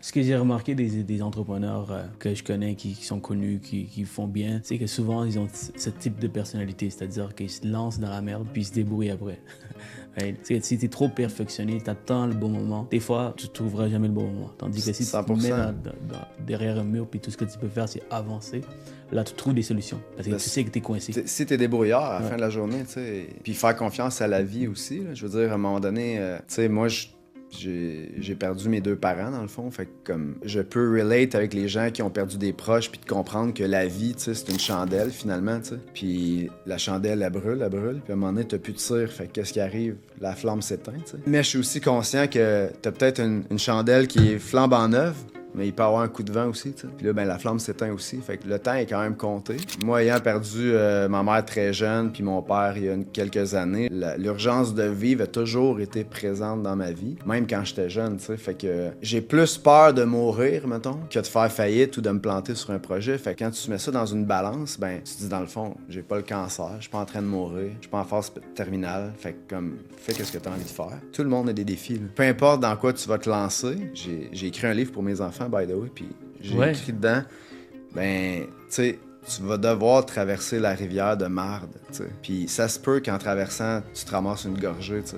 Ce que j'ai remarqué des entrepreneurs que je connais qui sont connus, qui font bien, c'est que souvent ils ont ce type de personnalité, c'est-à-dire qu'ils se lancent dans la merde puis ils se débrouillent après. Right? Si t'es trop perfectionné, t'attends le bon moment, des fois tu trouveras jamais le bon moment. Tandis que si tu te mets 100%. derrière un mur puis tout ce que tu peux faire c'est avancer, là tu trouves des solutions parce que Ben, tu sais que t'es coincé. Si t'es débrouillard à la Ouais. fin de la journée, tu sais, puis faire confiance à la vie aussi, là, je veux dire, à un moment donné, tu sais, moi, j'ai perdu mes deux parents, dans le fond, fait que comme, je peux relate avec les gens qui ont perdu des proches, puis de comprendre que la vie, tu sais, c'est une chandelle, finalement, tu sais, puis la chandelle, elle brûle, puis à un moment donné, t'as plus de cire, fait que qu'est-ce qui arrive? La flamme s'éteint, tu sais. Mais je suis aussi conscient que t'as peut-être une chandelle qui est flambant neuve, mais il peut y avoir un coup de vent aussi, tu sais. Puis là, ben, la flamme s'éteint aussi. Fait que le temps est quand même compté. Moi, ayant perdu ma mère très jeune, puis mon père il y a quelques années, l'urgence de vivre a toujours été présente dans ma vie, même quand j'étais jeune, tu sais. Fait que j'ai plus peur de mourir, mettons, que de faire faillite ou de me planter sur un projet. Fait que quand tu mets ça dans une balance, ben, tu te dis dans le fond, j'ai pas le cancer, je suis pas en train de mourir, je suis pas en phase terminale. Fait que comme, fais qu'est-ce que t'as envie de faire. Tout le monde a des défis, là. Peu importe dans quoi tu vas te lancer. J'ai écrit un livre pour mes enfants, by the way, puis j'ai Ouais. écrit dedans, ben, tu sais, tu vas devoir traverser la rivière de marde, tu sais. Puis ça se peut qu'en traversant, tu te ramasses une gorgée, tu sais.